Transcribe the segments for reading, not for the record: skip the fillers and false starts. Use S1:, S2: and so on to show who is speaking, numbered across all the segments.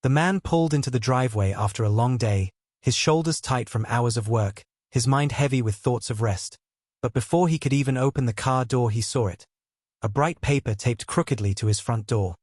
S1: The man pulled into the driveway after a long day, his shoulders tight from hours of work, his mind heavy with thoughts of rest. But before he could even open the car door he saw it. A bright paper taped crookedly to his front door.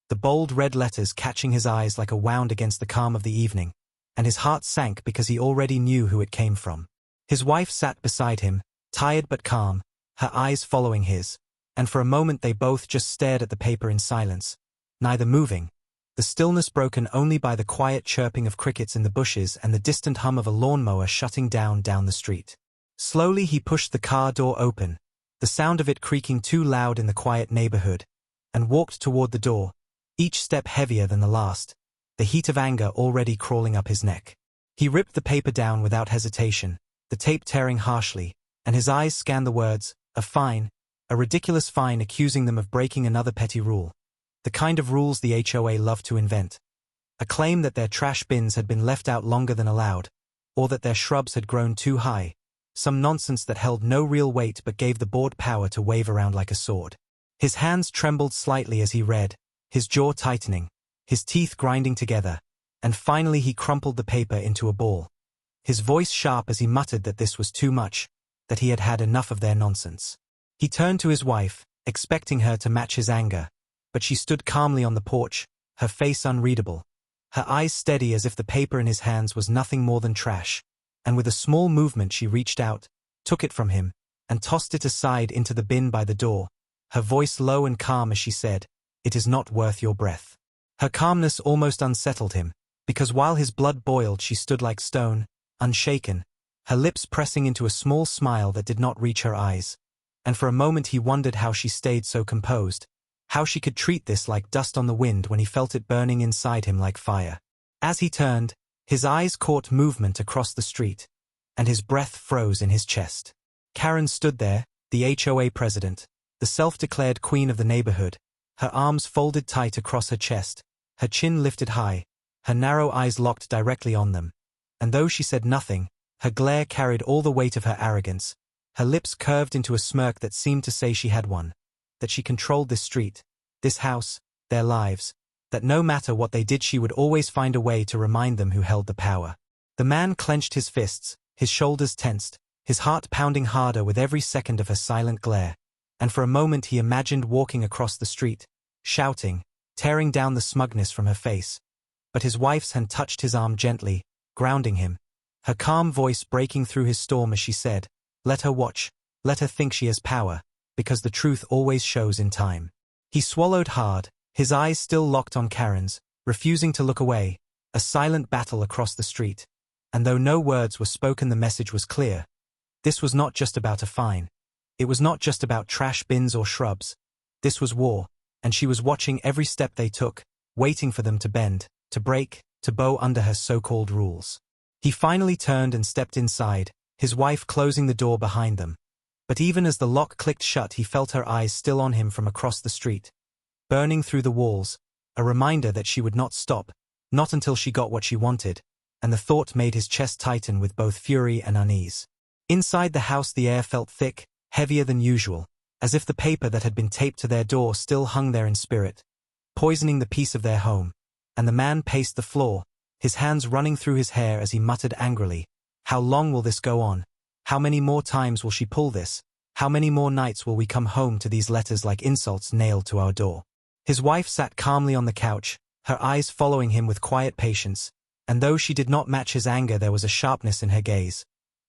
S1: The bold red letters catching his eyes like a wound against the calm of the evening, and his heart sank because he already knew who it came from. His wife sat beside him, tired but calm, her eyes following his, and for a moment they both just stared at the paper in silence, neither moving, the stillness broken only by the quiet chirping of crickets in the bushes and the distant hum of a lawnmower shutting down the street. Slowly he pushed the car door open, the sound of it creaking too loud in the quiet neighborhood, and walked toward the door, each step heavier than the last, the heat of anger already crawling up his neck. He ripped the paper down without hesitation, the tape tearing harshly, and his eyes scanned the words, a fine, a ridiculous fine accusing them of breaking another petty rule. The kind of rules the HOA loved to invent. A claim that their trash bins had been left out longer than allowed, or that their shrubs had grown too high. Some nonsense that held no real weight but gave the board power to wave around like a sword. His hands trembled slightly as he read, his jaw tightening, his teeth grinding together, and finally he crumpled the paper into a ball. His voice sharp as he muttered that this was too much, that he had had enough of their nonsense. He turned to his wife, expecting her to match his anger, but she stood calmly on the porch, her face unreadable, her eyes steady as if the paper in his hands was nothing more than trash, and with a small movement she reached out, took it from him, and tossed it aside into the bin by the door, her voice low and calm as she said, "It is not worth your breath." Her calmness almost unsettled him, because while his blood boiled she stood like stone, unshaken, her lips pressing into a small smile that did not reach her eyes, and for a moment he wondered how she stayed so composed, how she could treat this like dust on the wind when he felt it burning inside him like fire. As he turned, his eyes caught movement across the street, and his breath froze in his chest. Karen stood there, the HOA president, the self-declared queen of the neighborhood, her arms folded tight across her chest, her chin lifted high, her narrow eyes locked directly on them. And though she said nothing, her glare carried all the weight of her arrogance, her lips curved into a smirk that seemed to say she had won, that she controlled this street, this house, their lives, that no matter what they did she would always find a way to remind them who held the power. The man clenched his fists, his shoulders tensed, his heart pounding harder with every second of her silent glare, and for a moment he imagined walking across the street, shouting, tearing down the smugness from her face. But his wife's hand touched his arm gently, grounding him, her calm voice breaking through his storm as she said, "Let her watch, let her think she has power, because the truth always shows in time." He swallowed hard, his eyes still locked on Karen's, refusing to look away, a silent battle across the street. And though no words were spoken the message was clear. This was not just about a fine. It was not just about trash bins or shrubs. This was war, and she was watching every step they took, waiting for them to bend, to break, to bow under her so-called rules. He finally turned and stepped inside, his wife closing the door behind them. But even as the lock clicked shut he felt her eyes still on him from across the street, burning through the walls, a reminder that she would not stop, not until she got what she wanted, and the thought made his chest tighten with both fury and unease. Inside the house the air felt thick, heavier than usual, as if the paper that had been taped to their door still hung there in spirit, poisoning the peace of their home, and the man paced the floor, his hands running through his hair as he muttered angrily, "How long will this go on? How many more times will she pull this? How many more nights will we come home to these letters like insults nailed to our door?" His wife sat calmly on the couch, her eyes following him with quiet patience, and though she did not match his anger there was a sharpness in her gaze,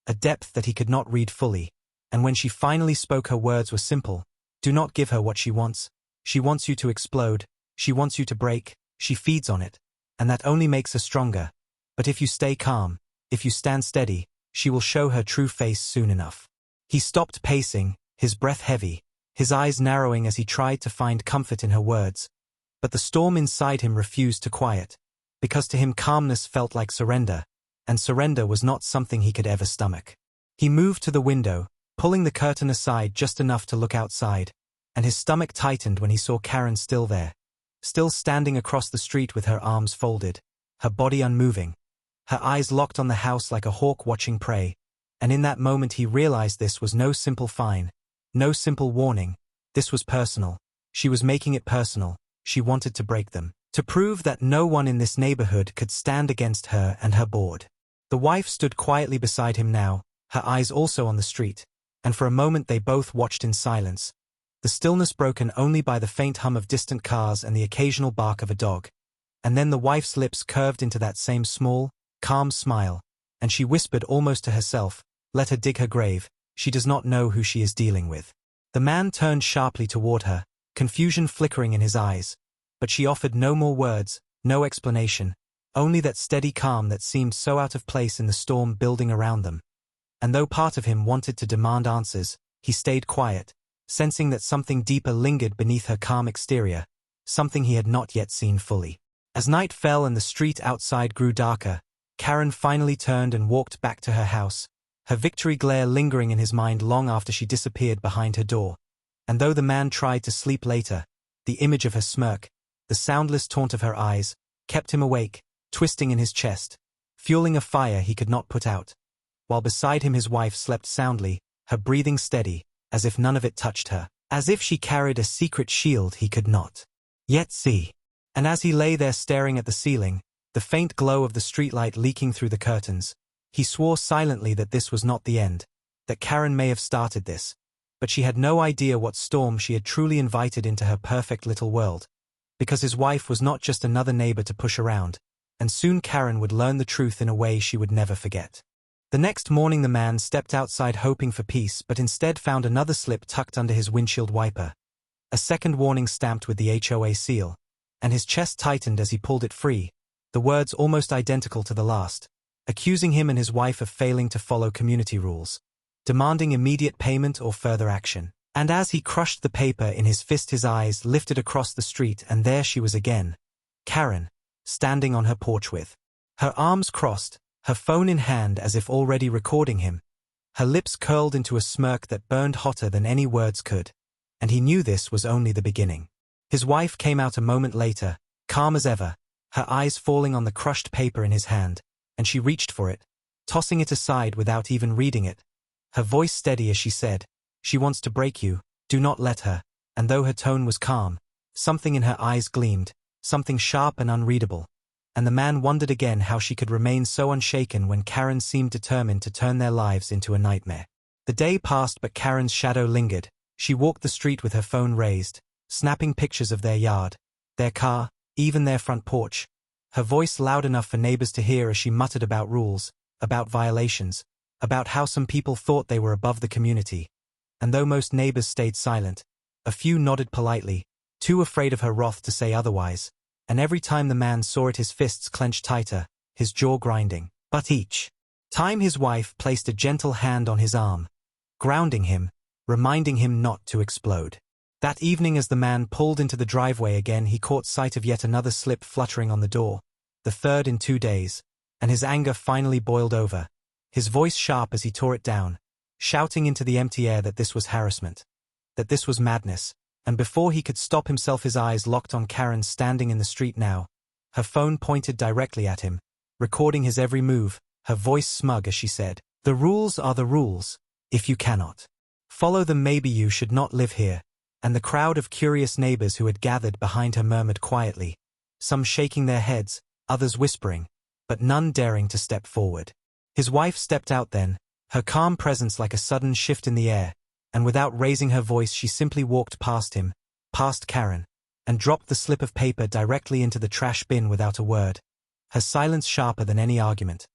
S1: a depth that he could not read fully, and when she finally spoke her words were simple, "Do not give her what she wants. She wants you to explode, she wants you to break, she feeds on it, and that only makes her stronger. But if you stay calm, if you stand steady, she will show her true face soon enough." He stopped pacing, his breath heavy, his eyes narrowing as he tried to find comfort in her words. But the storm inside him refused to quiet, because to him calmness felt like surrender, and surrender was not something he could ever stomach. He moved to the window, pulling the curtain aside just enough to look outside, and his stomach tightened when he saw Karen still there, still standing across the street with her arms folded, her body unmoving, her eyes locked on the house like a hawk watching prey, and in that moment he realized this was no simple fine, no simple warning, this was personal, she was making it personal, she wanted to break them. to prove that no one in this neighborhood could stand against her and her board. The wife stood quietly beside him now, her eyes also on the street, and for a moment they both watched in silence, the stillness broken only by the faint hum of distant cars and the occasional bark of a dog. And then the wife's lips curved into that same small, calm smile, and she whispered almost to herself, "Let her dig her grave, she does not know who she is dealing with." The man turned sharply toward her, confusion flickering in his eyes, but she offered no more words, no explanation, only that steady calm that seemed so out of place in the storm building around them. And though part of him wanted to demand answers, he stayed quiet, sensing that something deeper lingered beneath her calm exterior, something he had not yet seen fully. As night fell and the street outside grew darker, Karen finally turned and walked back to her house, her victory glare lingering in his mind long after she disappeared behind her door. And though the man tried to sleep later, the image of her smirk, the soundless taunt of her eyes, kept him awake, twisting in his chest, fueling a fire he could not put out. While beside him his wife slept soundly, her breathing steady, as if none of it touched her, as if she carried a secret shield he could not yet see. And as he lay there staring at the ceiling, the faint glow of the streetlight leaking through the curtains, he swore silently that this was not the end, that Karen may have started this, but she had no idea what storm she had truly invited into her perfect little world, because his wife was not just another neighbor to push around, and soon Karen would learn the truth in a way she would never forget. The next morning the man stepped outside hoping for peace but instead found another slip tucked under his windshield wiper, a second warning stamped with the HOA seal, and his chest tightened as he pulled it free, the words almost identical to the last, accusing him and his wife of failing to follow community rules, demanding immediate payment or further action. And as he crushed the paper in his fist his eyes lifted across the street and there she was again, Karen, standing on her porch with her arms crossed, her phone in hand as if already recording him, her lips curled into a smirk that burned hotter than any words could, and he knew this was only the beginning. His wife came out a moment later, calm as ever, her eyes falling on the crushed paper in his hand, and she reached for it, tossing it aside without even reading it, her voice steady as she said, "She wants to break you, do not let her," and though her tone was calm, something in her eyes gleamed, something sharp and unreadable, and the man wondered again how she could remain so unshaken when Karen seemed determined to turn their lives into a nightmare. The day passed but Karen's shadow lingered. She walked the street with her phone raised, snapping pictures of their yard, their car, even their front porch, her voice loud enough for neighbors to hear as she muttered about rules, about violations, about how some people thought they were above the community. And though most neighbors stayed silent, a few nodded politely, too afraid of her wrath to say otherwise, and every time the man saw it his fists clenched tighter, his jaw grinding. But each time his wife placed a gentle hand on his arm, grounding him, reminding him not to explode. That evening as the man pulled into the driveway again he caught sight of yet another slip fluttering on the door, the third in 2 days, and his anger finally boiled over, his voice sharp as he tore it down, shouting into the empty air that this was harassment, that this was madness, and before he could stop himself his eyes locked on Karen standing in the street now, her phone pointed directly at him, recording his every move, her voice smug as she said, "The rules are the rules, if you cannot follow them maybe you should not live here." And the crowd of curious neighbors who had gathered behind her murmured quietly, some shaking their heads, others whispering, but none daring to step forward. His wife stepped out then, her calm presence like a sudden shift in the air, and without raising her voice she simply walked past him, past Karen, and dropped the slip of paper directly into the trash bin without a word, her silence sharper than any argument.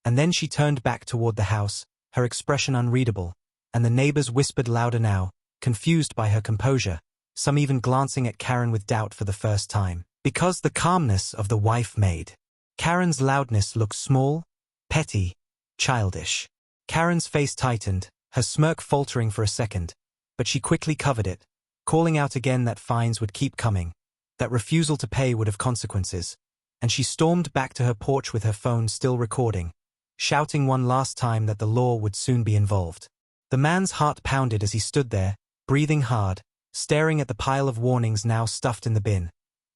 S1: And then she turned back toward the house, her expression unreadable, and the neighbors whispered louder now, confused by her composure, some even glancing at Karen with doubt for the first time, because the calmness of the wife made Karen's loudness look small, petty, childish. Karen's face tightened, her smirk faltering for a second, but she quickly covered it, calling out again that fines would keep coming, that refusal to pay would have consequences, and she stormed back to her porch with her phone still recording, shouting one last time that the law would soon be involved. The man's heart pounded as he stood there, breathing hard, staring at the pile of warnings now stuffed in the bin,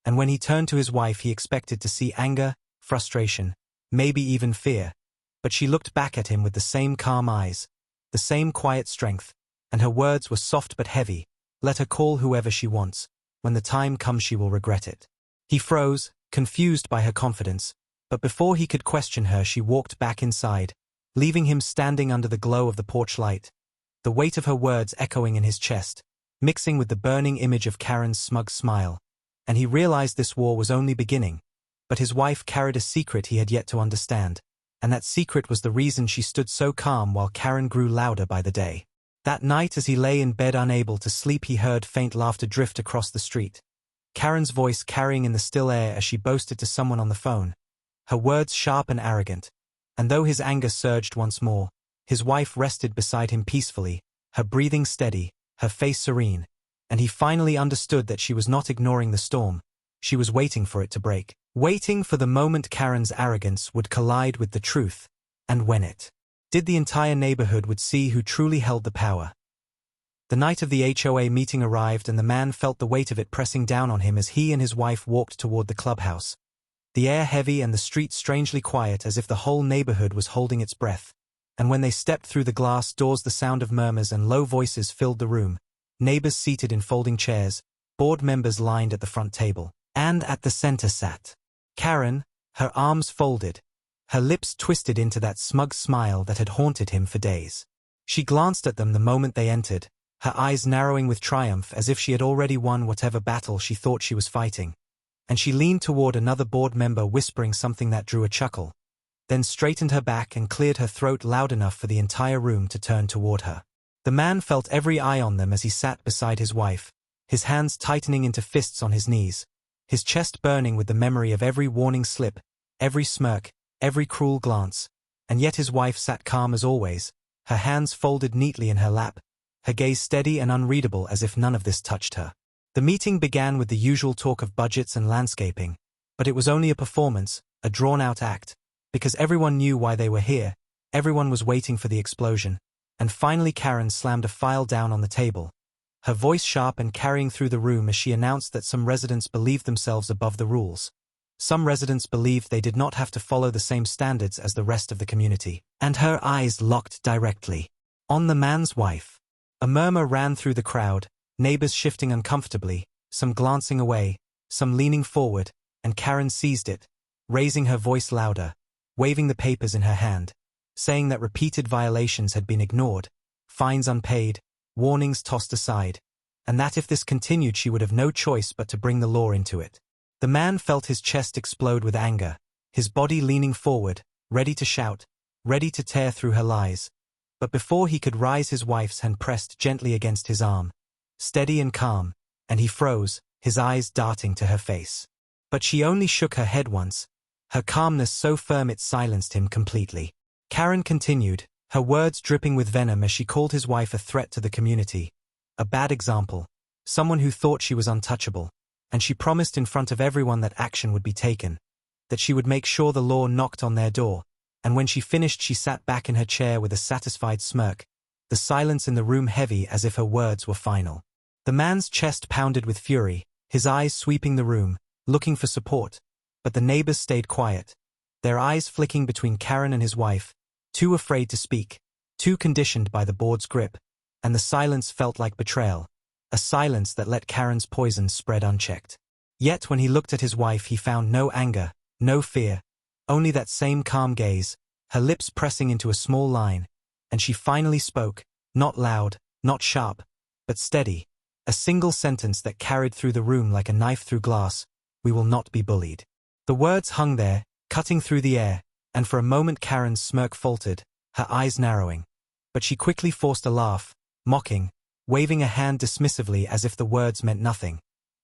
S1: and when he turned to his wife he expected to see anger, frustration, maybe even fear, but she looked back at him with the same calm eyes, the same quiet strength, and her words were soft but heavy, "Let her call whoever she wants, when the time comes she will regret it." He froze, confused by her confidence, but before he could question her she walked back inside, leaving him standing under the glow of the porch light, the weight of her words echoing in his chest, mixing with the burning image of Karen's smug smile. And he realized this war was only beginning, but his wife carried a secret he had yet to understand, and that secret was the reason she stood so calm while Karen grew louder by the day. That night as he lay in bed unable to sleep he heard faint laughter drift across the street, Karen's voice carrying in the still air as she boasted to someone on the phone, her words sharp and arrogant. And though his anger surged once more, his wife rested beside him peacefully, her breathing steady, her face serene, and he finally understood that she was not ignoring the storm, she was waiting for it to break, waiting for the moment Karen's arrogance would collide with the truth, and when it did, the entire neighborhood would see who truly held the power. The night of the HOA meeting arrived and the man felt the weight of it pressing down on him as he and his wife walked toward the clubhouse. The air heavy and the street strangely quiet as if the whole neighborhood was holding its breath. And when they stepped through the glass doors the sound of murmurs and low voices filled the room, neighbors seated in folding chairs, board members lined at the front table, and at the center sat Karen, her arms folded, her lips twisted into that smug smile that had haunted him for days. She glanced at them the moment they entered, her eyes narrowing with triumph as if she had already won whatever battle she thought she was fighting. And she leaned toward another board member whispering something that drew a chuckle, then straightened her back and cleared her throat loud enough for the entire room to turn toward her. The man felt every eye on them as he sat beside his wife, his hands tightening into fists on his knees, his chest burning with the memory of every warning slip, every smirk, every cruel glance, and yet his wife sat calm as always, her hands folded neatly in her lap, her gaze steady and unreadable as if none of this touched her. The meeting began with the usual talk of budgets and landscaping, but it was only a performance, a drawn-out act, because everyone knew why they were here, everyone was waiting for the explosion, and finally Karen slammed a file down on the table, her voice sharp and carrying through the room as she announced that some residents believed themselves above the rules. Some residents believed they did not have to follow the same standards as the rest of the community, and her eyes locked directly on the man's wife. A murmur ran through the crowd, neighbors shifting uncomfortably, some glancing away, some leaning forward, and Karen seized it, raising her voice louder, waving the papers in her hand, saying that repeated violations had been ignored, fines unpaid, warnings tossed aside, and that if this continued she would have no choice but to bring the law into it. The man felt his chest explode with anger, his body leaning forward, ready to shout, ready to tear through her lies. But before he could rise his wife's hand pressed gently against his arm, steady and calm, and he froze, his eyes darting to her face. But she only shook her head once, her calmness so firm it silenced him completely. Karen continued, her words dripping with venom as she called his wife a threat to the community, a bad example, someone who thought she was untouchable, and she promised in front of everyone that action would be taken, that she would make sure the law knocked on their door, and when she finished she sat back in her chair with a satisfied smirk, the silence in the room heavy as if her words were final. The man's chest pounded with fury, his eyes sweeping the room, looking for support, but the neighbors stayed quiet, their eyes flicking between Karen and his wife, too afraid to speak, too conditioned by the board's grip, and the silence felt like betrayal, a silence that let Karen's poison spread unchecked. Yet when he looked at his wife he found no anger, no fear, only that same calm gaze, her lips pressing into a small line, and she finally spoke, not loud, not sharp, but steady, a single sentence that carried through the room like a knife through glass: "We will not be bullied." The words hung there, cutting through the air, and for a moment Karen's smirk faltered, her eyes narrowing. But she quickly forced a laugh, mocking, waving a hand dismissively as if the words meant nothing.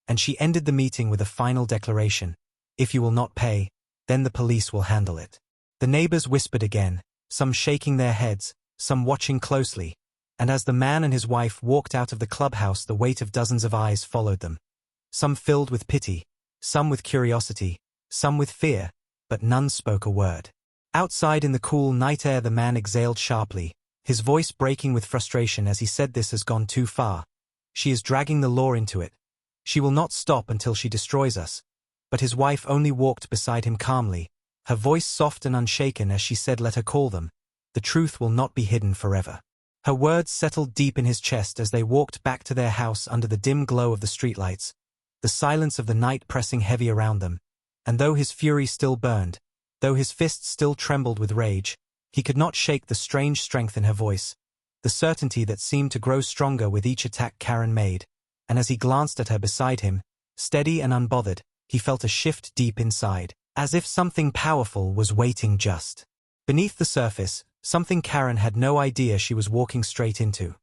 S1: And she ended the meeting with a final declaration: "If you will not pay, then the police will handle it." The neighbors whispered again, some shaking their heads, some watching closely, and as the man and his wife walked out of the clubhouse the weight of dozens of eyes followed them. Some filled with pity, some with curiosity, some with fear, but none spoke a word. Outside in the cool night air the man exhaled sharply, his voice breaking with frustration as he said, "This has gone too far. She is dragging the law into it. She will not stop until she destroys us." But his wife only walked beside him calmly, her voice soft and unshaken as she said, "Let her call them. The truth will not be hidden forever." Her words settled deep in his chest as they walked back to their house under the dim glow of the streetlights, the silence of the night pressing heavy around them, And though his fury still burned, though his fists still trembled with rage, he could not shake the strange strength in her voice, the certainty that seemed to grow stronger with each attack Karen made, and as he glanced at her beside him, steady and unbothered, he felt a shift deep inside, as if something powerful was waiting just beneath the surface, something Karen had no idea she was walking straight into.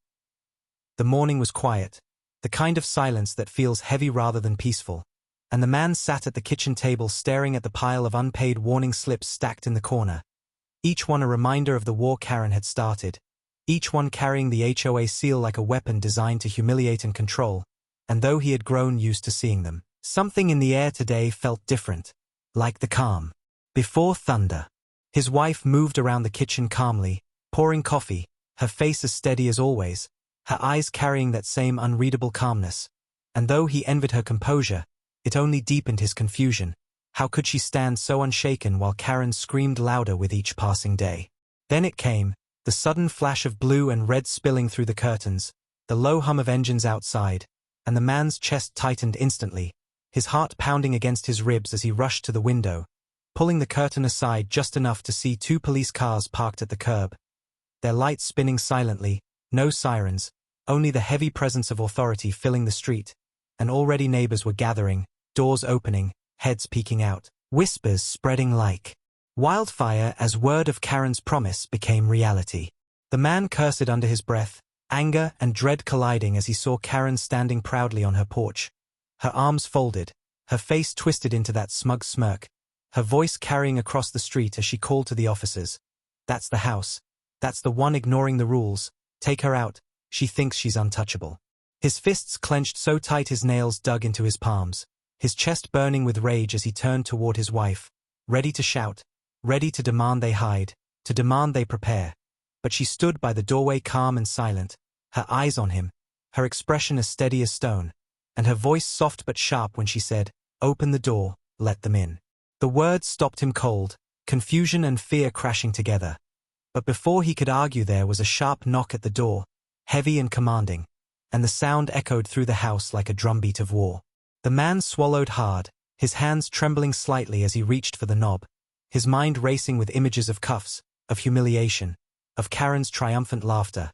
S1: The morning was quiet, the kind of silence that feels heavy rather than peaceful, and the man sat at the kitchen table staring at the pile of unpaid warning slips stacked in the corner, each one a reminder of the war Karen had started, each one carrying the HOA seal like a weapon designed to humiliate and control, and though he had grown used to seeing them, something in the air today felt different, like the calm before thunder. His wife moved around the kitchen calmly, pouring coffee, her face as steady as always, her eyes carrying that same unreadable calmness, and though he envied her composure, it only deepened his confusion. How could she stand so unshaken while Karen screamed louder with each passing day? Then it came, the sudden flash of blue and red spilling through the curtains, the low hum of engines outside, and the man's chest tightened instantly, his heart pounding against his ribs as he rushed to the window, pulling the curtain aside just enough to see 2 police cars parked at the curb, their lights spinning silently, no sirens, only the heavy presence of authority filling the street, and already neighbors were gathering, doors opening, heads peeking out, whispers spreading like wildfire as word of Karen's promise became reality. The man cursed under his breath, anger and dread colliding as he saw Karen standing proudly on her porch, her arms folded, her face twisted into that smug smirk, her voice carrying across the street as she called to the officers. That's the house. That's the one ignoring the rules. Take her out. She thinks she's untouchable. His fists clenched so tight his nails dug into his palms, his chest burning with rage as he turned toward his wife, ready to shout, ready to demand they hide, to demand they prepare. But she stood by the doorway calm and silent, her eyes on him, her expression as steady as stone, and her voice soft but sharp when she said, "Open the door, let them in." The words stopped him cold, confusion and fear crashing together. But before he could argue there was a sharp knock at the door, heavy and commanding, and the sound echoed through the house like a drumbeat of war. The man swallowed hard, his hands trembling slightly as he reached for the knob, his mind racing with images of cuffs, of humiliation, of Karen's triumphant laughter.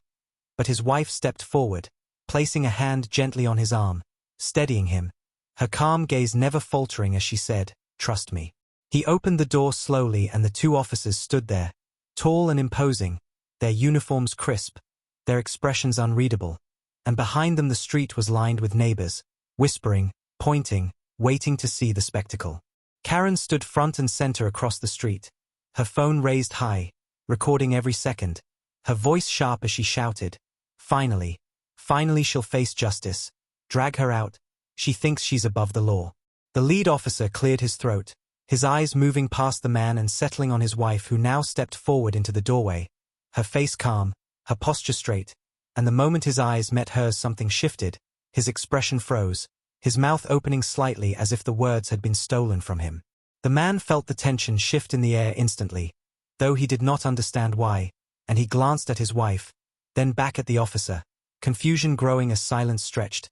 S1: But his wife stepped forward, placing a hand gently on his arm, steadying him, her calm gaze never faltering as she said, "Trust me." He opened the door slowly and the 2 officers stood there, tall and imposing, their uniforms crisp, their expressions unreadable, and behind them the street was lined with neighbors, whispering, pointing, waiting to see the spectacle. Karen stood front and center across the street, her phone raised high, recording every second, her voice sharp as she shouted, "Finally, finally she'll face justice. Drag her out. She thinks she's above the law." The lead officer cleared his throat, his eyes moving past the man and settling on his wife who now stepped forward into the doorway, her face calm, her posture straight, and the moment his eyes met hers something shifted, his expression froze, his mouth opening slightly as if the words had been stolen from him. The man felt the tension shift in the air instantly, though he did not understand why, and he glanced at his wife, then back at the officer, confusion growing as silence stretched,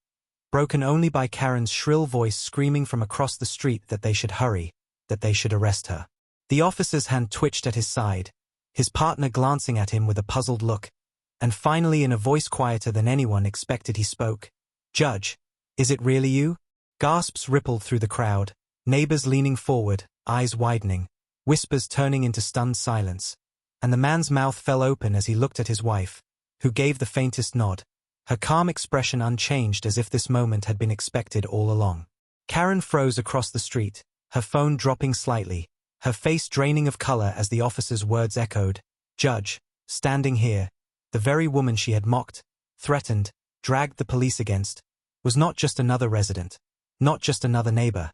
S1: broken only by Karen's shrill voice screaming from across the street that they should hurry, that they should arrest her. The officer's hand twitched at his side, his partner glancing at him with a puzzled look, and finally in a voice quieter than anyone expected he spoke, "Judge, is it really you?" Gasps rippled through the crowd, neighbors leaning forward, eyes widening, whispers turning into stunned silence, and the man's mouth fell open as he looked at his wife, who gave the faintest nod, her calm expression unchanged as if this moment had been expected all along. Karen froze across the street, her phone dropping slightly, her face draining of color as the officer's words echoed, "Judge, standing here, the very woman she had mocked, threatened, dragged the police against, was not just another resident, not just another neighbor,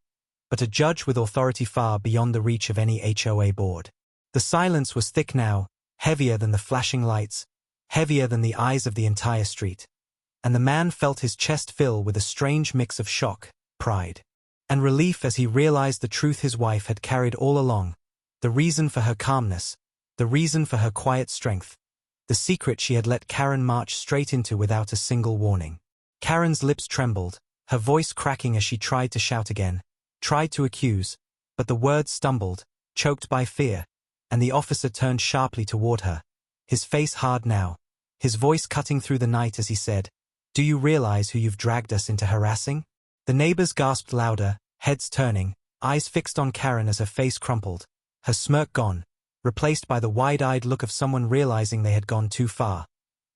S1: but a judge with authority far beyond the reach of any HOA board." The silence was thick now, heavier than the flashing lights, heavier than the eyes of the entire street, and the man felt his chest fill with a strange mix of shock, pride, and relief as he realized the truth his wife had carried all along, the reason for her calmness, the reason for her quiet strength, the secret she had let Karen march straight into without a single warning. Karen's lips trembled, her voice cracking as she tried to shout again, tried to accuse, but the words stumbled, choked by fear, and the officer turned sharply toward her, his face hard now, his voice cutting through the night as he said, "Do you realize who you've dragged us into harassing?" The neighbors gasped louder, heads turning, eyes fixed on Karen as her face crumpled, her smirk gone, replaced by the wide-eyed look of someone realizing they had gone too far.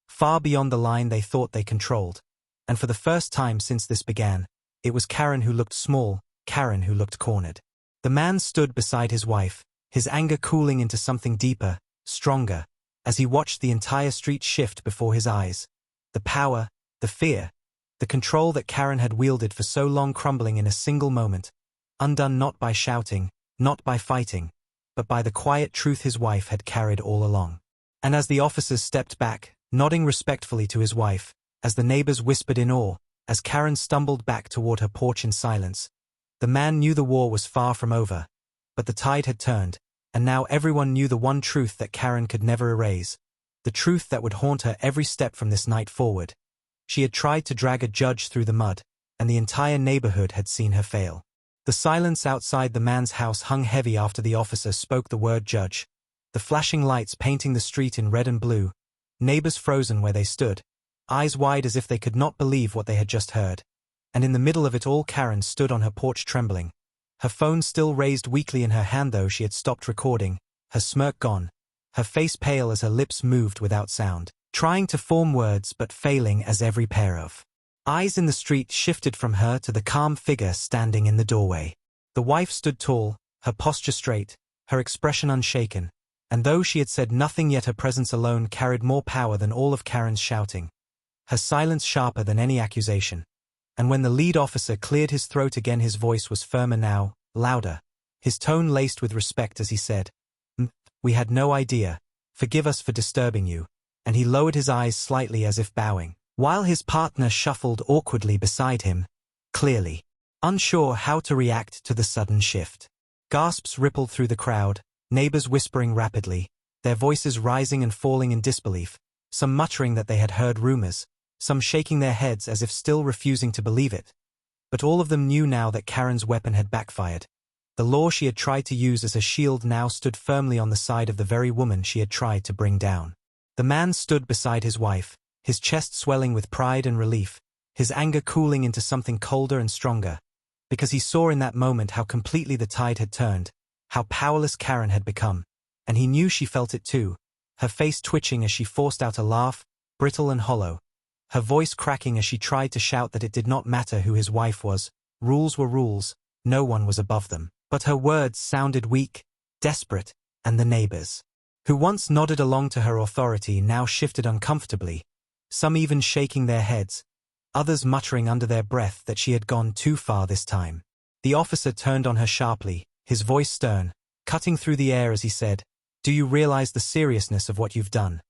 S1: Far beyond the line they thought they controlled. And for the first time since this began, it was Karen who looked small, Karen who looked cornered. The man stood beside his wife, his anger cooling into something deeper, stronger, as he watched the entire street shift before his eyes. The power, the fear, the control that Karen had wielded for so long crumbling in a single moment, undone not by shouting, not by fighting, but by the quiet truth his wife had carried all along. And as the officers stepped back, nodding respectfully to his wife, as the neighbors whispered in awe, as Karen stumbled back toward her porch in silence, the man knew the war was far from over, but the tide had turned, and now everyone knew the one truth that Karen could never erase, the truth that would haunt her every step from this night forward. She had tried to drag a judge through the mud, and the entire neighborhood had seen her fail. The silence outside the man's house hung heavy after the officer spoke the word judge, the flashing lights painting the street in red and blue, neighbors frozen where they stood, eyes wide as if they could not believe what they had just heard. And in the middle of it all Karen stood on her porch trembling, her phone still raised weakly in her hand though she had stopped recording, her smirk gone, her face pale as her lips moved without sound, trying to form words but failing as every pair of eyes in the street shifted from her to the calm figure standing in the doorway. The wife stood tall, her posture straight, her expression unshaken, and though she had said nothing yet her presence alone carried more power than all of Karen's shouting, her silence sharper than any accusation. And when the lead officer cleared his throat again his voice was firmer now, louder, his tone laced with respect as he said, "We had no idea. Forgive us for disturbing you," and he lowered his eyes slightly as if bowing, while his partner shuffled awkwardly beside him, clearly unsure how to react to the sudden shift. Gasps rippled through the crowd, neighbors whispering rapidly, their voices rising and falling in disbelief, some muttering that they had heard rumors, some shaking their heads as if still refusing to believe it. But all of them knew now that Karen's weapon had backfired. The law she had tried to use as a shield now stood firmly on the side of the very woman she had tried to bring down. The man stood beside his wife, his chest swelling with pride and relief, his anger cooling into something colder and stronger, because he saw in that moment how completely the tide had turned, how powerless Karen had become, and he knew she felt it too, her face twitching as she forced out a laugh, brittle and hollow, her voice cracking as she tried to shout that it did not matter who his wife was, rules were rules, no one was above them. But her words sounded weak, desperate, and the neighbors, who once nodded along to her authority now shifted uncomfortably, some even shaking their heads, others muttering under their breath that she had gone too far this time. The officer turned on her sharply, his voice stern, cutting through the air as he said, "Do you realize the seriousness of what you've done?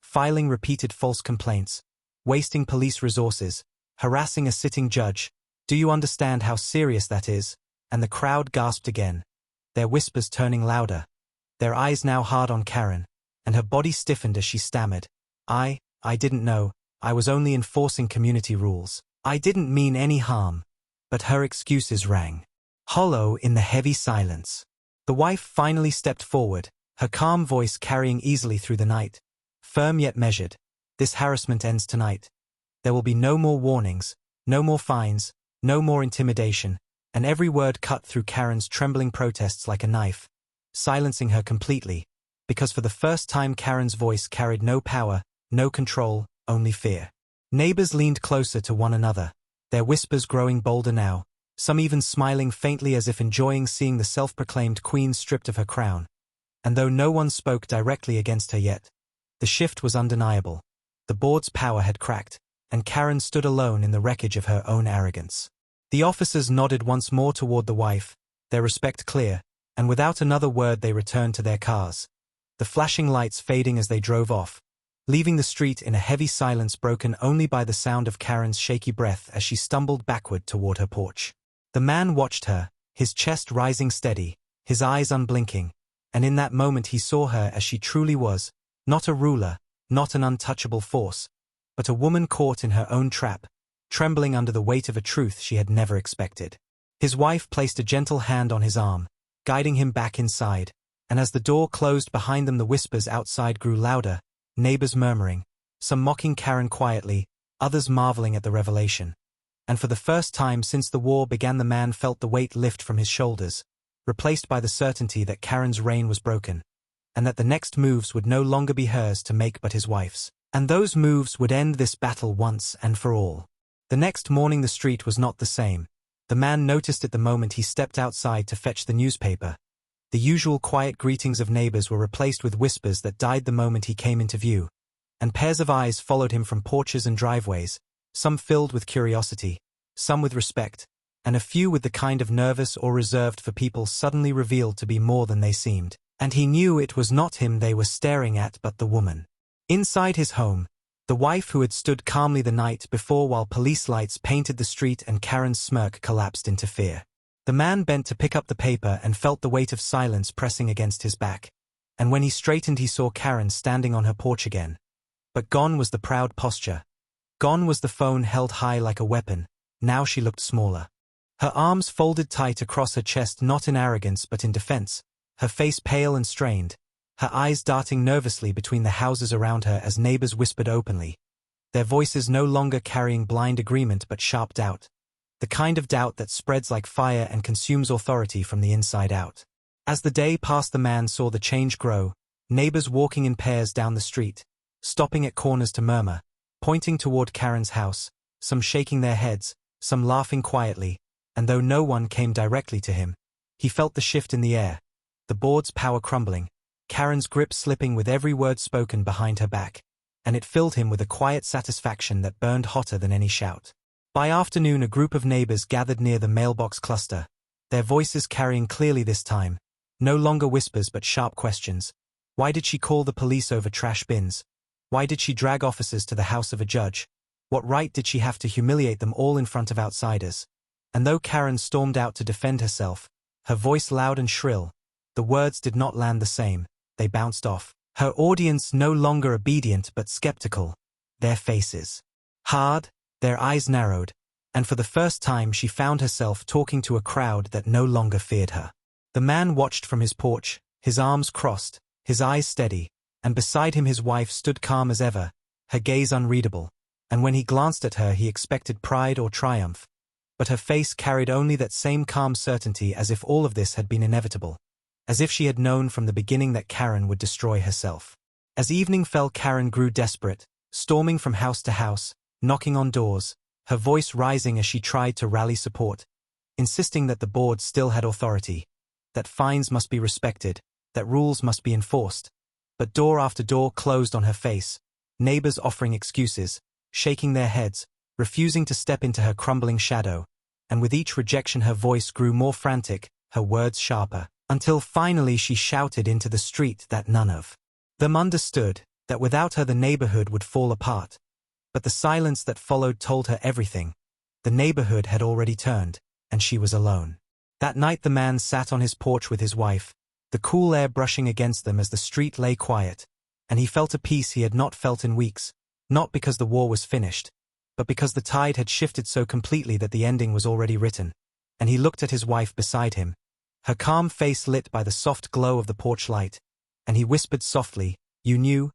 S1: Filing repeated false complaints, wasting police resources, harassing a sitting judge. Do you understand how serious that is?" And the crowd gasped again, their whispers turning louder, their eyes now hard on Karen, and her body stiffened as she stammered, I didn't know, I was only enforcing community rules. I didn't mean any harm." But her excuses rang hollow in the heavy silence. The wife finally stepped forward, her calm voice carrying easily through the night, firm yet measured. "This harassment ends tonight. There will be no more warnings, no more fines, no more intimidation," and every word cut through Karen's trembling protests like a knife, silencing her completely, because for the first time Karen's voice carried no power, no control, only fear. Neighbors leaned closer to one another, their whispers growing bolder now, some even smiling faintly as if enjoying seeing the self-proclaimed queen stripped of her crown. And though no one spoke directly against her yet, the shift was undeniable. The board's power had cracked, and Karen stood alone in the wreckage of her own arrogance. The officers nodded once more toward the wife, their respect clear, and without another word they returned to their cars, the flashing lights fading as they drove off, leaving the street in a heavy silence broken only by the sound of Karen's shaky breath as she stumbled backward toward her porch. The man watched her, his chest rising steady, his eyes unblinking, and in that moment he saw her as she truly was, not a ruler, not an untouchable force, but a woman caught in her own trap, trembling under the weight of a truth she had never expected. His wife placed a gentle hand on his arm, guiding him back inside, and as the door closed behind them the whispers outside grew louder, neighbors murmuring, some mocking Karen quietly, others marveling at the revelation. And for the first time since the war began the man felt the weight lift from his shoulders, replaced by the certainty that Karen's reign was broken, and that the next moves would no longer be hers to make but his wife's. And those moves would end this battle once and for all. The next morning the street was not the same. The man noticed it the moment he stepped outside to fetch the newspaper. The usual quiet greetings of neighbors were replaced with whispers that died the moment he came into view, and pairs of eyes followed him from porches and driveways, some filled with curiosity, some with respect, and a few with the kind of nervous or reserved for people suddenly revealed to be more than they seemed. And he knew it was not him they were staring at but the woman. Inside his home, the wife who had stood calmly the night before while police lights painted the street and Karen's smirk collapsed into fear. The man bent to pick up the paper and felt the weight of silence pressing against his back, and when he straightened he saw Karen standing on her porch again. But gone was the proud posture. Gone was the phone held high like a weapon. Now she looked smaller. Her arms folded tight across her chest, not in arrogance but in defense, her face pale and strained, her eyes darting nervously between the houses around her as neighbors whispered openly, their voices no longer carrying blind agreement but sharp doubt, the kind of doubt that spreads like fire and consumes authority from the inside out. As the day passed the man saw the change grow, neighbors walking in pairs down the street, stopping at corners to murmur, pointing toward Karen's house, some shaking their heads, some laughing quietly, and though no one came directly to him, he felt the shift in the air, the board's power crumbling, Karen's grip slipping with every word spoken behind her back, and it filled him with a quiet satisfaction that burned hotter than any shout. By afternoon a group of neighbors gathered near the mailbox cluster, their voices carrying clearly this time, no longer whispers but sharp questions. Why did she call the police over trash bins? Why did she drag officers to the house of a judge? What right did she have to humiliate them all in front of outsiders? And though Karen stormed out to defend herself, her voice loud and shrill, the words did not land the same. They bounced off. Her audience no longer obedient but skeptical. Their faces hard, their eyes narrowed, and for the first time she found herself talking to a crowd that no longer feared her. The man watched from his porch, his arms crossed, his eyes steady, and beside him his wife stood calm as ever, her gaze unreadable, and when he glanced at her he expected pride or triumph. But her face carried only that same calm certainty, as if all of this had been inevitable. As if she had known from the beginning that Karen would destroy herself. As evening fell Karen grew desperate, storming from house to house, knocking on doors, her voice rising as she tried to rally support, insisting that the board still had authority, that fines must be respected, that rules must be enforced. But door after door closed on her face, neighbors offering excuses, shaking their heads, refusing to step into her crumbling shadow, and with each rejection her voice grew more frantic, her words sharper. Until finally she shouted into the street that none of them understood, that without her the neighborhood would fall apart. But the silence that followed told her everything. The neighborhood had already turned, and she was alone. That night the man sat on his porch with his wife, the cool air brushing against them as the street lay quiet, and he felt a peace he had not felt in weeks, not because the war was finished, but because the tide had shifted so completely that the ending was already written. And he looked at his wife beside him, her calm face lit by the soft glow of the porch light, and he whispered softly, you knew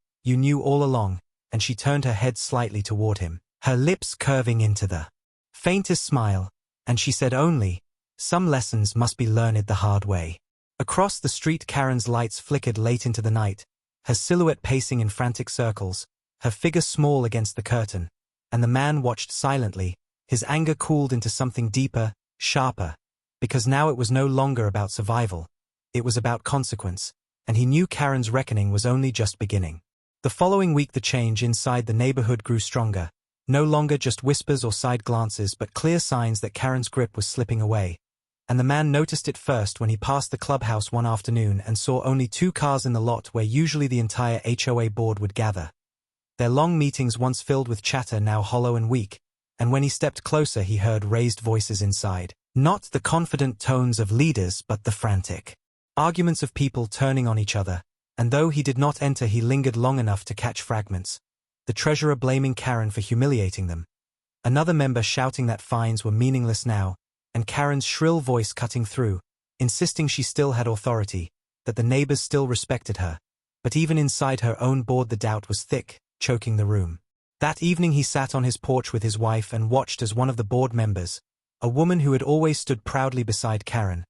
S1: all along," and she turned her head slightly toward him, her lips curving into the faintest smile, and she said only, "Some lessons must be learned the hard way." Across the street Karen's lights flickered late into the night, her silhouette pacing in frantic circles, her figure small against the curtain, and the man watched silently, his anger cooled into something deeper, sharper, because now it was no longer about survival, it was about consequence, and he knew Karen's reckoning was only just beginning. The following week the change inside the neighborhood grew stronger, no longer just whispers or side glances but clear signs that Karen's grip was slipping away, and the man noticed it first when he passed the clubhouse one afternoon and saw only 2 cars in the lot where usually the entire HOA board would gather. Their long meetings once filled with chatter now hollow and weak, and when he stepped closer he heard raised voices inside. Not the confident tones of leaders but the frantic arguments of people turning on each other, and though he did not enter he lingered long enough to catch fragments. The treasurer blaming Karen for humiliating them. Another member shouting that fines were meaningless now, and Karen's shrill voice cutting through, insisting she still had authority, that the neighbors still respected her. But even inside her own board the doubt was thick, choking the room. That evening he sat on his porch with his wife and watched as one of the board members, a woman who had always stood proudly beside Karen,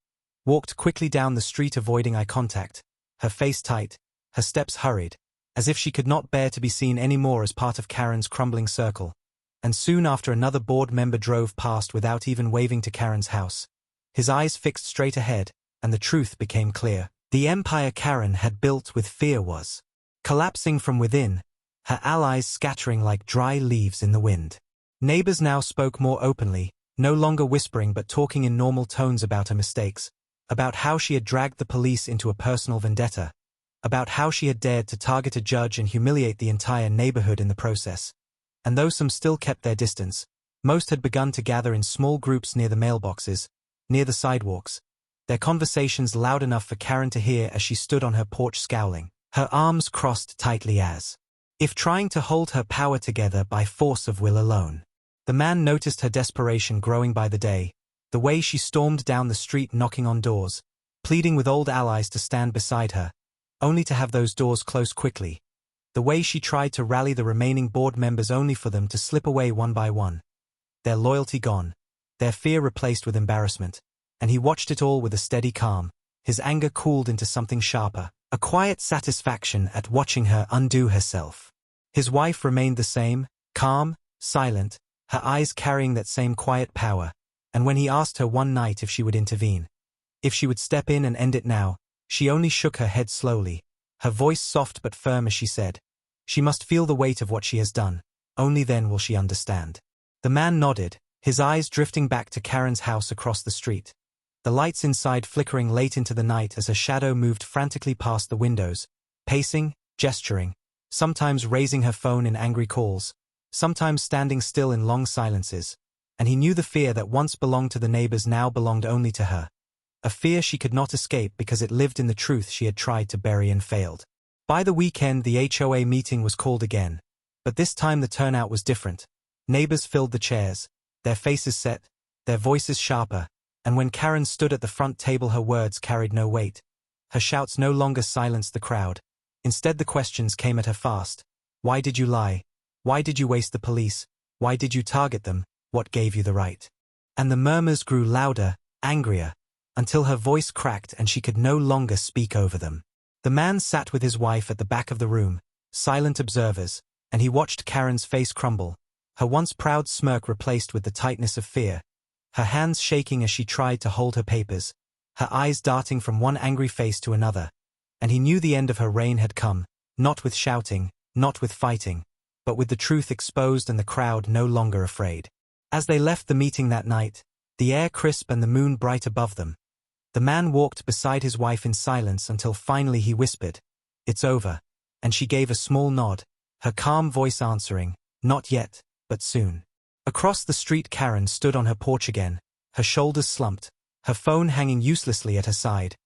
S1: walked quickly down the street avoiding eye contact, her face tight, her steps hurried, as if she could not bear to be seen any more as part of Karen's crumbling circle. And soon after another board member drove past without even waving to Karen's house. His eyes fixed straight ahead, and the truth became clear. The empire Karen had built with fear was collapsing from within, her allies scattering like dry leaves in the wind. Neighbors now spoke more openly, no longer whispering but talking in normal tones about her mistakes, about how she had dragged the police into a personal vendetta, about how she had dared to target a judge and humiliate the entire neighborhood in the process. And though some still kept their distance, most had begun to gather in small groups near the mailboxes, near the sidewalks, their conversations loud enough for Karen to hear as she stood on her porch scowling, her arms crossed tightly as if trying to hold her power together by force of will alone. The man noticed her desperation growing by the day, the way she stormed down the street knocking on doors, pleading with old allies to stand beside her, only to have those doors close quickly, the way she tried to rally the remaining board members only for them to slip away one by one. Their loyalty gone, their fear replaced with embarrassment, and he watched it all with a steady calm, his anger cooled into something sharper, a quiet satisfaction at watching her undo herself. His wife remained the same, calm, silent, her eyes carrying that same quiet power, and when he asked her one night if she would intervene, if she would step in and end it now, she only shook her head slowly, her voice soft but firm as she said, "She must feel the weight of what she has done, only then will she understand." The man nodded, his eyes drifting back to Karen's house across the street, the lights inside flickering late into the night as her shadow moved frantically past the windows, pacing, gesturing, sometimes raising her phone in angry calls, sometimes standing still in long silences, and he knew the fear that once belonged to the neighbors now belonged only to her. A fear she could not escape because it lived in the truth she had tried to bury and failed. By the weekend the HOA meeting was called again, but this time the turnout was different. Neighbors filled the chairs, their faces set, their voices sharper, and when Karen stood at the front table her words carried no weight. Her shouts no longer silenced the crowd. Instead the questions came at her fast. Why did you lie? Why did you waste the police? Why did you target them? What gave you the right? And the murmurs grew louder, angrier, until her voice cracked and she could no longer speak over them. The man sat with his wife at the back of the room, silent observers, and he watched Karen's face crumble, her once proud smirk replaced with the tightness of fear, her hands shaking as she tried to hold her papers, her eyes darting from one angry face to another. And he knew the end of her reign had come, not with shouting, not with fighting, but with the truth exposed and the crowd no longer afraid. As they left the meeting that night, the air crisp and the moon bright above them, the man walked beside his wife in silence until finally he whispered, "It's over," and she gave a small nod, her calm voice answering, "Not yet, but soon." Across the street Karen stood on her porch again, her shoulders slumped, her phone hanging uselessly at her side,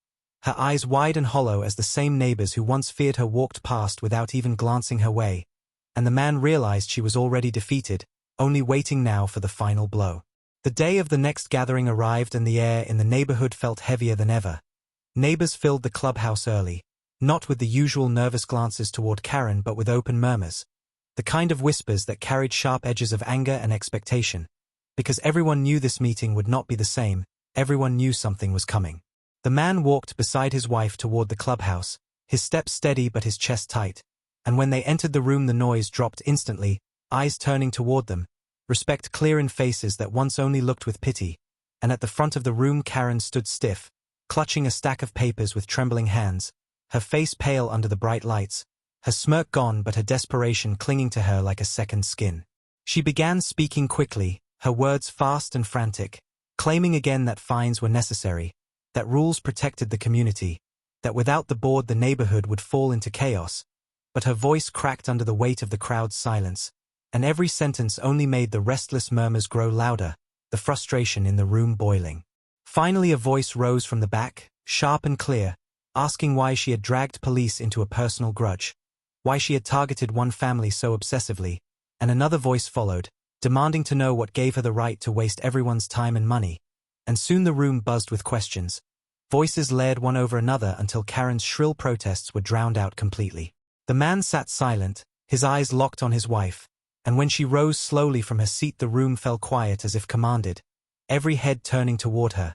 S1: her eyes wide and hollow as the same neighbors who once feared her walked past without even glancing her way, and the man realized she was already defeated, only waiting now for the final blow. The day of the next gathering arrived and the air in the neighborhood felt heavier than ever. Neighbors filled the clubhouse early, not with the usual nervous glances toward Karen but with open murmurs, the kind of whispers that carried sharp edges of anger and expectation. Because everyone knew this meeting would not be the same, everyone knew something was coming. The man walked beside his wife toward the clubhouse, his steps steady but his chest tight, and when they entered the room the noise dropped instantly, eyes turning toward them, respect clear in faces that once only looked with pity, and at the front of the room Karen stood stiff, clutching a stack of papers with trembling hands, her face pale under the bright lights, her smirk gone but her desperation clinging to her like a second skin. She began speaking quickly, her words fast and frantic, claiming again that fines were necessary, that rules protected the community, that without the board the neighborhood would fall into chaos, but her voice cracked under the weight of the crowd's silence, and every sentence only made the restless murmurs grow louder, the frustration in the room boiling. Finally a voice rose from the back, sharp and clear, asking why she had dragged police into a personal grudge, why she had targeted one family so obsessively, and another voice followed, demanding to know what gave her the right to waste everyone's time and money. And soon the room buzzed with questions. Voices layered one over another until Karen's shrill protests were drowned out completely. The man sat silent, his eyes locked on his wife, and when she rose slowly from her seat the room fell quiet as if commanded, every head turning toward her,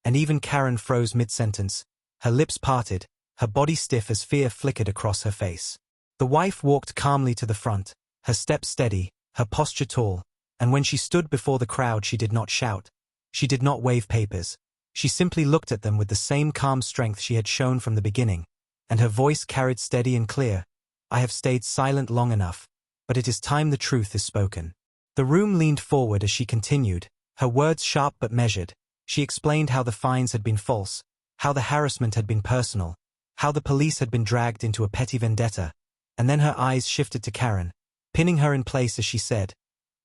S1: and even Karen froze mid-sentence, her lips parted, her body stiff as fear flickered across her face. The wife walked calmly to the front, her step steady, her posture tall, and when she stood before the crowd she did not shout. She did not wave papers. She simply looked at them with the same calm strength she had shown from the beginning, and her voice carried steady and clear. I have stayed silent long enough, but it is time the truth is spoken. The room leaned forward as she continued, her words sharp but measured. She explained how the fines had been false, how the harassment had been personal, how the police had been dragged into a petty vendetta, and then her eyes shifted to Karen, pinning her in place as she said,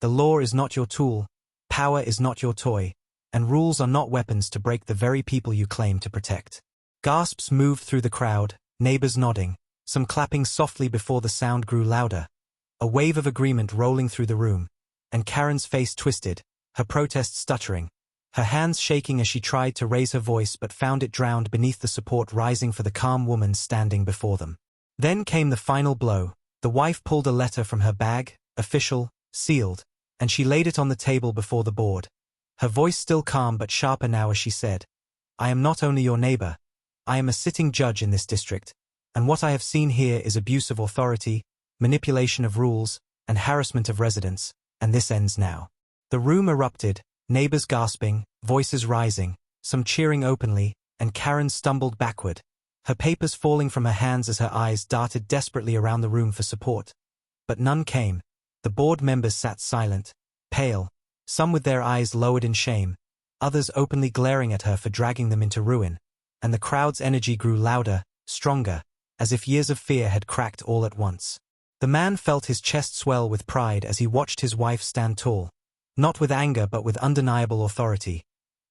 S1: "The law is not your tool, power is not your toy, and rules are not weapons to break the very people you claim to protect." Gasps moved through the crowd, neighbors nodding, some clapping softly before the sound grew louder, a wave of agreement rolling through the room, and Karen's face twisted, her protest stuttering, her hands shaking as she tried to raise her voice but found it drowned beneath the support rising for the calm woman standing before them. Then came the final blow. The wife pulled a letter from her bag, official, sealed, and she laid it on the table before the board. Her voice still calm but sharper now as she said, "I am not only your neighbor, I am a sitting judge in this district, and what I have seen here is abuse of authority, manipulation of rules, and harassment of residents, and this ends now." The room erupted, neighbors gasping, voices rising, some cheering openly, and Karen stumbled backward, her papers falling from her hands as her eyes darted desperately around the room for support. But none came. The board members sat silent, pale, some with their eyes lowered in shame, others openly glaring at her for dragging them into ruin, and the crowd's energy grew louder, stronger, as if years of fear had cracked all at once. The man felt his chest swell with pride as he watched his wife stand tall, not with anger but with undeniable authority,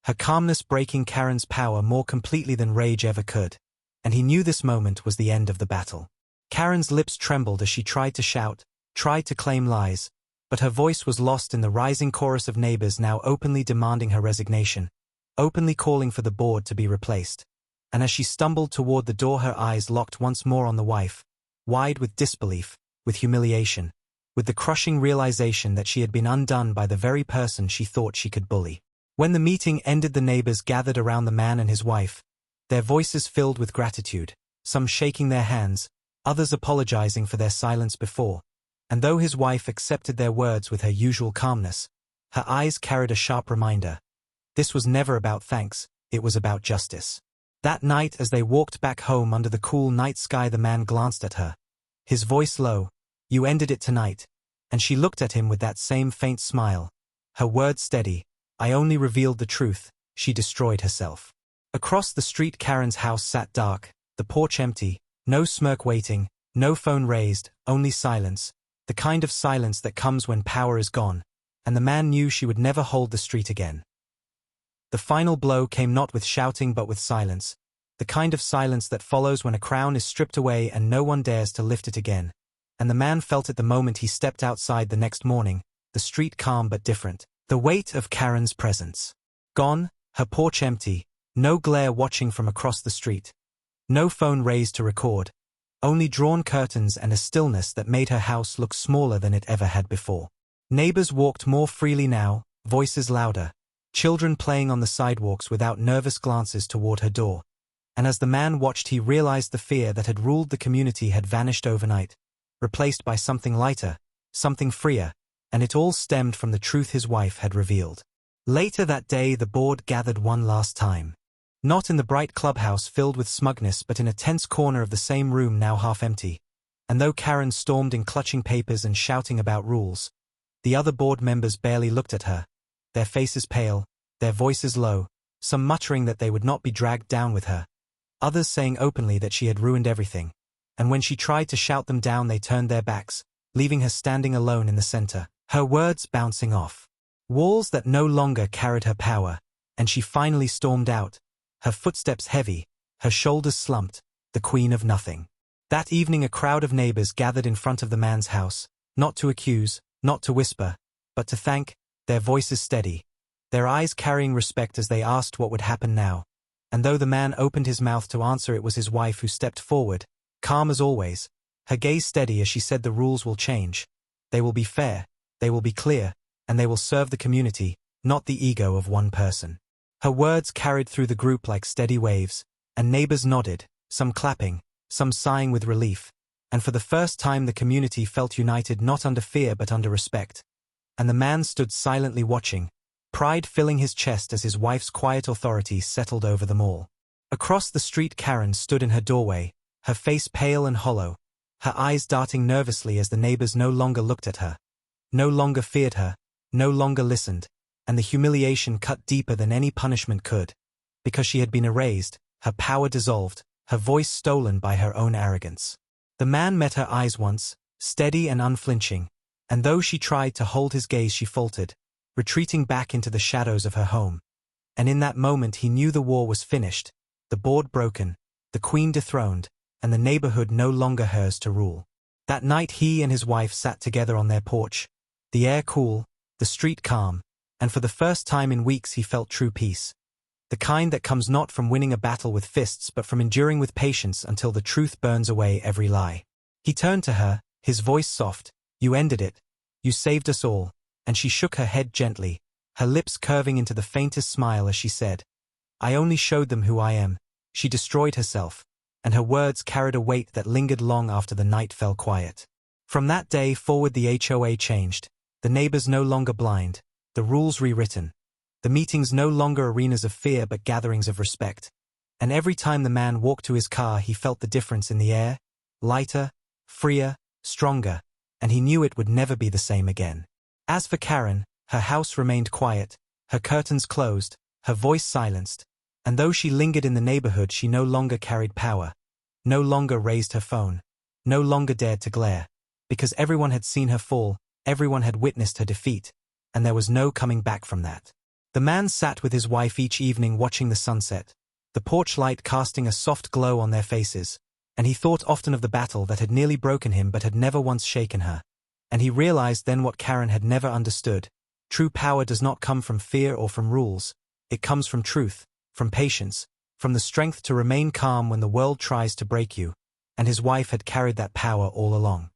S1: her calmness breaking Karen's power more completely than rage ever could, and he knew this moment was the end of the battle. Karen's lips trembled as she tried to shout, tried to claim lies, but her voice was lost in the rising chorus of neighbors now openly demanding her resignation, openly calling for the board to be replaced. And as she stumbled toward the door her eyes locked once more on the wife, wide with disbelief, with humiliation, with the crushing realization that she had been undone by the very person she thought she could bully. When the meeting ended the neighbors gathered around the man and his wife, their voices filled with gratitude, some shaking their hands, others apologizing for their silence before, and though his wife accepted their words with her usual calmness, her eyes carried a sharp reminder. This was never about thanks, it was about justice. That night as they walked back home under the cool night sky the man glanced at her, his voice low, "You ended it tonight," and she looked at him with that same faint smile, her words steady, "I only revealed the truth, she destroyed herself." Across the street Karen's house sat dark, the porch empty, no smirk waiting, no phone raised, only silence, the kind of silence that comes when power is gone, and the man knew she would never hold the street again. The final blow came not with shouting but with silence, the kind of silence that follows when a crown is stripped away and no one dares to lift it again, and the man felt it the moment he stepped outside the next morning, the street calm but different, the weight of Karen's presence. Gone, her porch empty, no glare watching from across the street, no phone raised to record, only drawn curtains and a stillness that made her house look smaller than it ever had before. Neighbors walked more freely now, voices louder, children playing on the sidewalks without nervous glances toward her door, and as the man watched he realized the fear that had ruled the community had vanished overnight, replaced by something lighter, something freer, and it all stemmed from the truth his wife had revealed. Later that day the board gathered one last time. Not in the bright clubhouse filled with smugness but in a tense corner of the same room now half empty, and though Karen stormed in clutching papers and shouting about rules, the other board members barely looked at her, their faces pale, their voices low, some muttering that they would not be dragged down with her, others saying openly that she had ruined everything, and when she tried to shout them down they turned their backs, leaving her standing alone in the center, her words bouncing off walls that no longer carried her power, and she finally stormed out, her footsteps heavy, her shoulders slumped, the queen of nothing. That evening a crowd of neighbors gathered in front of the man's house, not to accuse, not to whisper, but to thank, their voices steady, their eyes carrying respect as they asked what would happen now. and though the man opened his mouth to answer, it was his wife who stepped forward, calm as always, her gaze steady as she said, "The rules will change. They will be fair, they will be clear, and they will serve the community, not the ego of one person." Her words carried through the group like steady waves, and neighbors nodded, some clapping, some sighing with relief, and for the first time the community felt united, not under fear but under respect. And the man stood silently watching, pride filling his chest as his wife's quiet authority settled over them all. Across the street, Karen stood in her doorway, her face pale and hollow, her eyes darting nervously as the neighbors no longer looked at her, no longer feared her, no longer listened, and the humiliation cut deeper than any punishment could. Because she had been erased, her power dissolved, her voice stolen by her own arrogance. The man met her eyes once, steady and unflinching, and though she tried to hold his gaze, she faltered, retreating back into the shadows of her home. And in that moment he knew the war was finished, the board broken, the queen dethroned, and the neighborhood no longer hers to rule. That night he and his wife sat together on their porch, the air cool, the street calm, and for the first time in weeks he felt true peace. The kind that comes not from winning a battle with fists but from enduring with patience until the truth burns away every lie. He turned to her, his voice soft, "You ended it. You saved us all," and she shook her head gently, her lips curving into the faintest smile as she said, "I only showed them who I am." She destroyed herself, and her words carried a weight that lingered long after the night fell quiet. From that day forward the HOA changed, the neighbors no longer blind, the rules rewritten, the meetings no longer arenas of fear but gatherings of respect. And every time the man walked to his car he felt the difference in the air, lighter, freer, stronger, and he knew it would never be the same again. As for Karen, her house remained quiet, her curtains closed, her voice silenced, and though she lingered in the neighborhood she no longer carried power, no longer raised her phone, no longer dared to glare, because everyone had seen her fall, everyone had witnessed her defeat, and there was no coming back from that. The man sat with his wife each evening watching the sunset, the porch light casting a soft glow on their faces, and he thought often of the battle that had nearly broken him but had never once shaken her. And he realized then what Karen had never understood: true power does not come from fear or from rules, it comes from truth, from patience, from the strength to remain calm when the world tries to break you, and his wife had carried that power all along.